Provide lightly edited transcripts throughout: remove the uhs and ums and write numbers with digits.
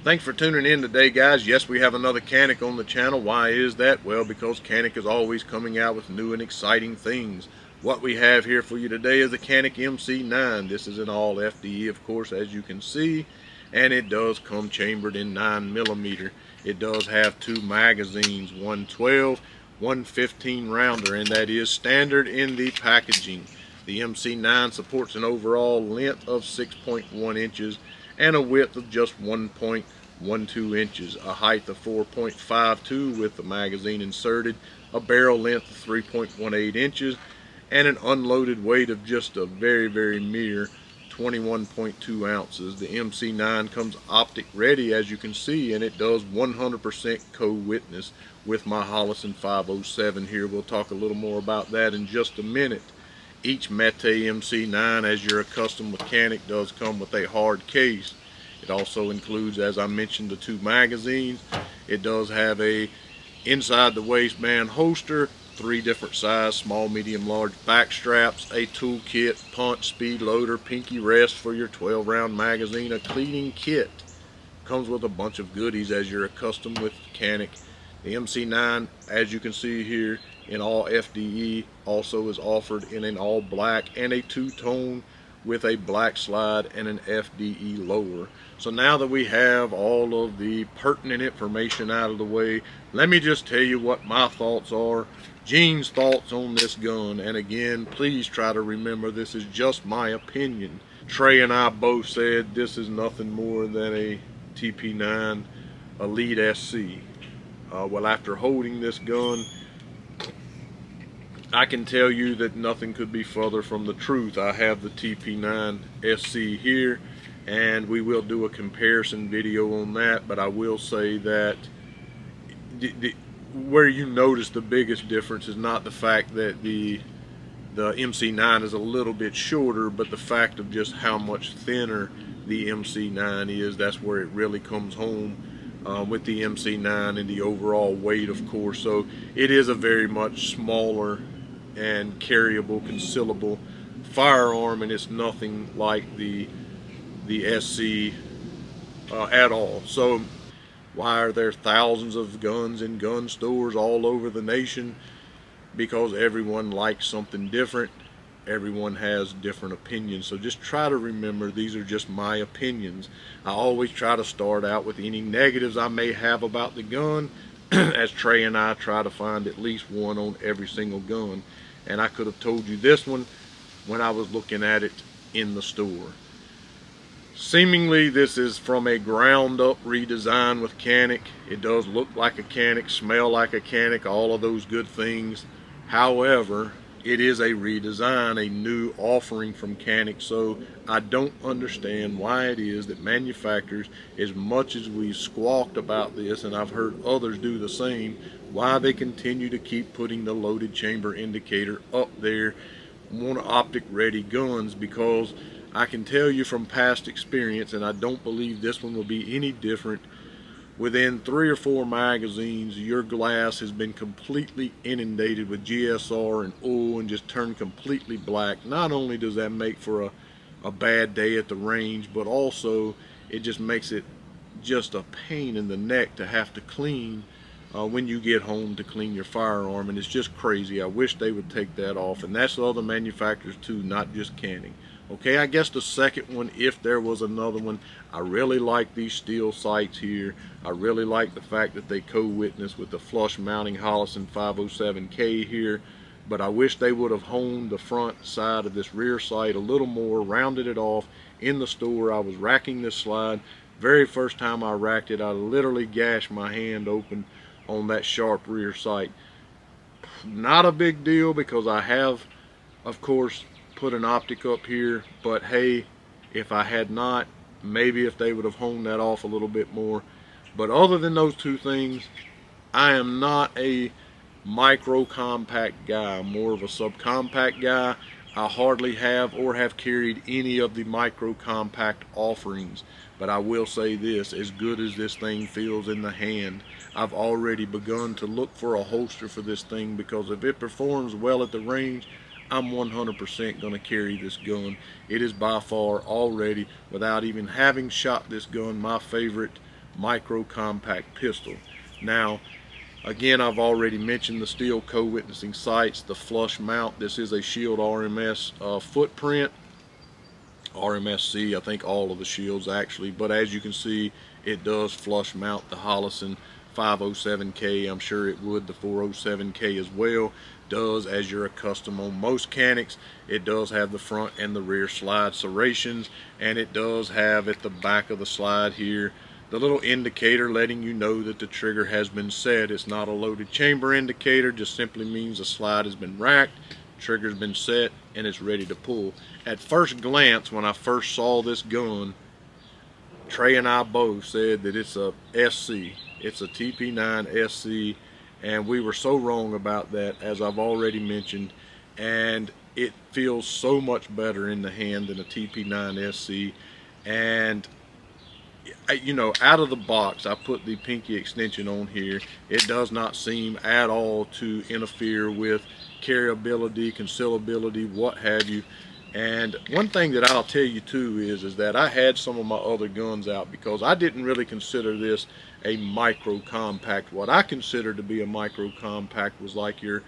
Thanks for tuning in today, guys. Yes, we have another Canik on the channel. Why is that? Well, because Canik is always coming out with new and exciting things. What we have here for you today is the Canik MC9. This is an all FDE, of course, as you can see, and it does come chambered in 9mm. It does have two magazines, one 12, one 15 rounder, and that is standard in the packaging. The MC9 supports an overall length of 6.1 inches and a width of just 1.12 inches, a height of 4.52 with the magazine inserted, a barrel length of 3.18 inches, and an unloaded weight of just a very mere 21.2 ounces. The MC9 comes optic ready, as you can see, and it does 100% co-witness with my Holosun 507 here. We'll talk a little more about that in just a minute. Each Mete MC9, as you're accustomed with Canik, does come with a hard case. It also includes, as I mentioned, the two magazines. It does have a inside the waistband holster, 3 different size, small, medium, large back straps, a toolkit, punch, speed loader, pinky rest for your 12-round magazine, a cleaning kit. Comes with a bunch of goodies as you're accustomed with Canik. The MC9, as you can see here, in all FDE, also is offered in an all black and a two-tone with a black slide and an FDE lower. So now that we have all of the pertinent information out of the way, let me just tell you what my thoughts are, Gene's thoughts on this gun. And again, please try to remember this is just my opinion. Trey and I both said this is nothing more than a TP9 Elite SC. Well, after holding this gun, I can tell you that nothing could be further from the truth. I have the TP9 SC here, and we will do a comparison video on that, but I will say that where you notice the biggest difference is not the fact that the MC9 is a little bit shorter, but the fact of just how much thinner the MC9 is. That's where it really comes home with the MC9 and the overall weight, of course. So it is a very much smaller and carryable, concealable firearm, and it's nothing like the SC at all. So why are there thousands of guns in gun stores all over the nation? Because everyone likes something different. Everyone has different opinions. So just try to remember these are just my opinions. I always try to start out with any negatives I may have about the gun, as Trey and I try to find at least one on every single gun. And I could have told you this one when I was looking at it in the store. Seemingly this is from a ground up redesign with Canik. It does look like a Canik, smell like a Canik, all of those good things. However, it is a redesign, a new offering from Canik. So I don't understand why it is that manufacturers, as much as we squawked about this, and I've heard others do the same, why they continue to keep putting the loaded chamber indicator up there on optic ready guns. Because I can tell you from past experience, and I don't believe this one will be any different, within 3 or 4 magazines, your glass has been completely inundated with GSR and oil and just turned completely black. Not only does that make for a bad day at the range, but also it just makes it just a pain in the neck to have to clean when you get home to clean your firearm. And it's just crazy. I wish they would take that off. And that's the other manufacturers too, not just Canik. Okay, I guess the second one, if there was another one, I really like these steel sights here. I really like the fact that they co-witness with the flush mounting Holosun 507K here. But I wish they would have honed the front side of this rear sight a little more, rounded it off. In the store, I was racking this slide. Very first time I racked it, I literally gashed my hand open on that sharp rear sight. Not a big deal, because I have, of course, put an optic up here, but hey, if I had not, maybe if they would have honed that off a little bit more. But other than those two things, I am not a micro compact guy. I'm more of a subcompact guy. I hardly have or have carried any of the micro compact offerings, but I will say this, as good as this thing feels in the hand, I've already begun to look for a holster for this thing, because if it performs well at the range, I'm 100% going to carry this gun. It is by far already, without even having shot this gun, my favorite micro compact pistol. Now, again, I've already mentioned the steel co-witnessing sights, the flush mount. This is a Shield RMS footprint. RMSC, I think all of the Shields actually, but as you can see, it does flush mount the Holosun 507K. I'm sure it would the 407K as well. Does, as you're accustomed on most Caniks, it does have the front and the rear slide serrations, and it does have at the back of the slide here the little indicator letting you know that the trigger has been set. It's not a loaded chamber indicator, just simply means the slide has been racked, trigger's been set, and it's ready to pull. At first glance, when I first saw this gun, Trey and I both said that it's a SC. It's a TP9 SC, and we were so wrong about that, as I've already mentioned, and it feels so much better in the hand than a TP9 SC. And you know, out of the box, I put the pinky extension on here. It does not seem at all to interfere with carryability, concealability, what have you. And one thing that I'll tell you too is that I had some of my other guns out because I didn't really consider this a micro compact. What I considered to be a micro compact was like your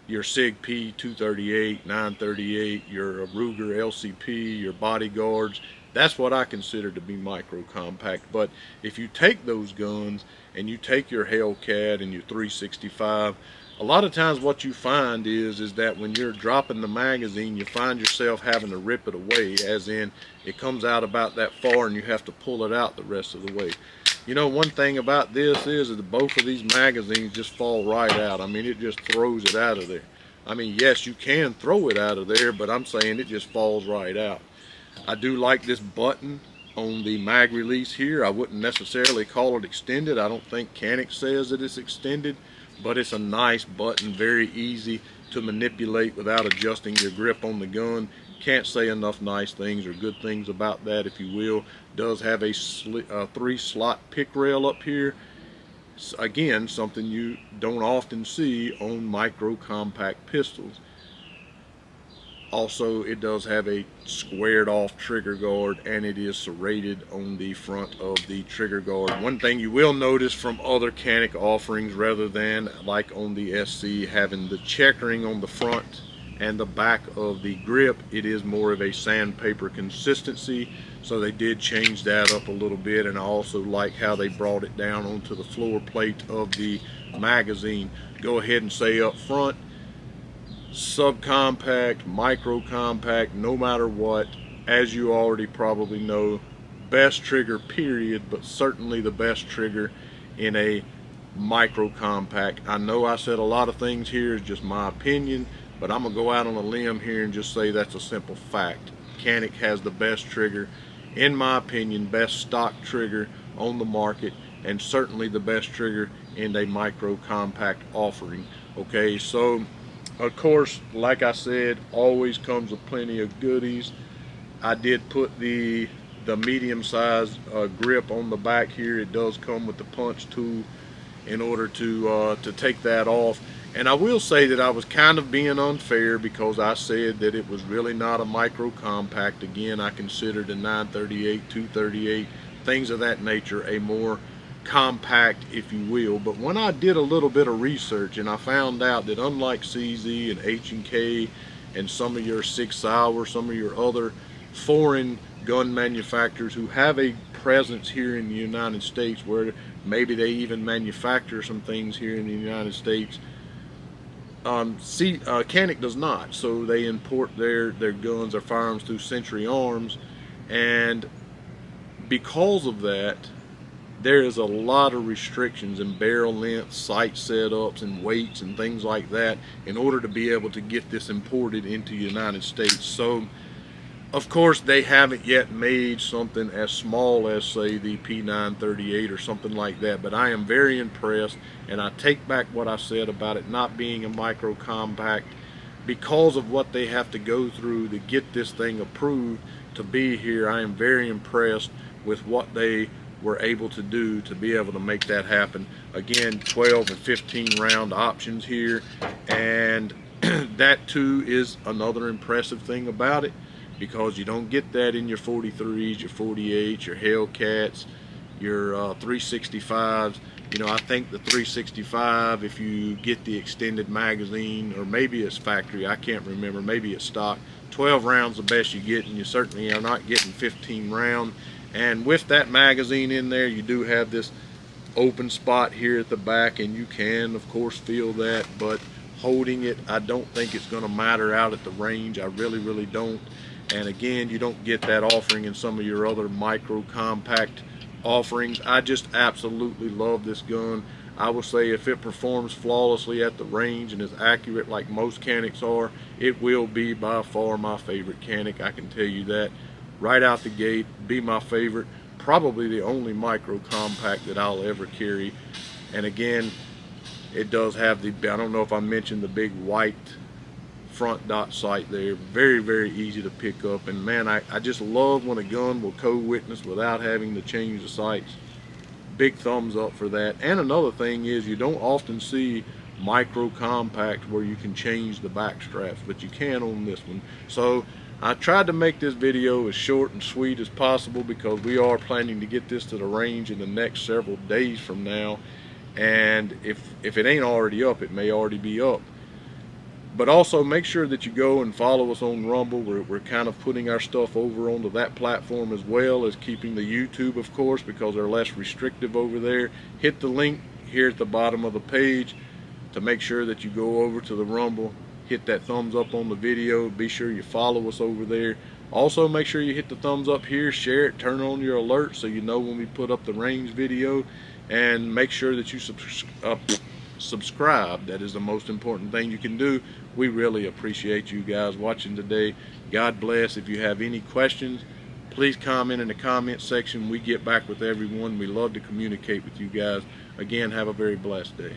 SIG P 238, 938, your Ruger LCP, your Bodyguards. That's what I consider to be micro compact. But if you take those guns and you take your Hellcat and your 365, a lot of times what you find is that when you're dropping the magazine, you find yourself having to rip it away, as in it comes out about that far and you have to pull it out the rest of the way. You know, one thing about this is that both of these magazines just fall right out. I mean, it just throws it out of there. I mean, yes, you can throw it out of there, but I'm saying it just falls right out. I do like this button on the mag release here. I wouldn't necessarily call it extended. I don't think Canik says that it's extended, but it's a nice button, very easy to manipulate without adjusting your grip on the gun. Can't say enough nice things or good things about that, if you will. Does have a 3-slot pick rail up here. Again, something you don't often see on micro compact pistols. Also, it does have a squared off trigger guard, and it is serrated on the front of the trigger guard. One thing you will notice from other Canik offerings, rather than like on the SC having the checkering on the front and the back of the grip, it is more of a sandpaper consistency. So they did change that up a little bit, and I also like how they brought it down onto the floor plate of the magazine. Go ahead and say up front, subcompact, micro compact, no matter what, as you already probably know, best trigger period, but certainly the best trigger in a micro compact. I know I said a lot of things here, is just my opinion, but I'm gonna go out on a limb here and just say that's a simple fact. Canik has the best trigger, in my opinion, best stock trigger on the market, and certainly the best trigger in a micro compact offering. Okay, so of course, like I said, always comes with plenty of goodies. I did put the medium-sized grip on the back here. It does come with the punch tool in order to take that off. And I will say that I was kind of being unfair because I said that it was really not a micro compact. Again, I considered a 938, 238, things of that nature a more compact, if you will. But when I did a little bit of research, and I found out that unlike CZ and H&K and some of your Sig Sauer, some of your other foreign gun manufacturers who have a presence here in the United States, where maybe they even manufacture some things here in the United States, Canik does not. So they import their guns or firearms through Century Arms, and because of that, there is a lot of restrictions in barrel length, sight setups, and weights and things like that in order to be able to get this imported into the United States. So, of course, they haven't yet made something as small as, say, the P938 or something like that, but I am very impressed, and I take back what I said about it not being a micro compact because of what they have to go through to get this thing approved to be here. I am very impressed with what they were able to do to be able to make that happen. Again, 12 and 15 round options here, and that too is another impressive thing about it, because you don't get that in your 43s, your 48s, your Hellcats, your 365s. You know, I think the 365, if you get the extended magazine, or maybe it's factory, I can't remember, maybe it's stock, 12 rounds the best you get, and you certainly are not getting 15 round. And with that magazine in there, you do have this open spot here at the back, and you can of course feel that, but holding it, I don't think it's going to matter out at the range. I really don't. And again, you don't get that offering in some of your other micro compact offerings. I just absolutely love this gun. I will say, if it performs flawlessly at the range and is accurate like most Caniks are, it will be by far my favorite Canik. I can tell you that right out the gate. Be my favorite, probably the only micro compact that I'll ever carry. And again, it does have the, I don't know if I mentioned the big white front dot sight there. Very easy to pick up. And man, I just love when a gun will co-witness without having to change the sights. Big thumbs up for that. And another thing is, you don't often see micro compacts where you can change the back straps, but you can on this one. So I tried to make this video as short and sweet as possible, because we are planning to get this to the range in the next several days from now. And if it ain't already up, it may already be up. But also make sure that you go and follow us on Rumble. We're kind of putting our stuff over onto that platform, as well as keeping the YouTube, of course, because they're less restrictive over there. Hit the link here at the bottom of the page to make sure that you go over to the Rumble. Hit that thumbs up on the video. Be sure you follow us over there. Also, make sure you hit the thumbs up here, share it, turn on your alerts so you know when we put up the range video, and make sure that you subscribe. That is the most important thing you can do. We really appreciate you guys watching today. God bless. If you have any questions, please comment in the comment section. We get back with everyone. We love to communicate with you guys. Again, have a very blessed day.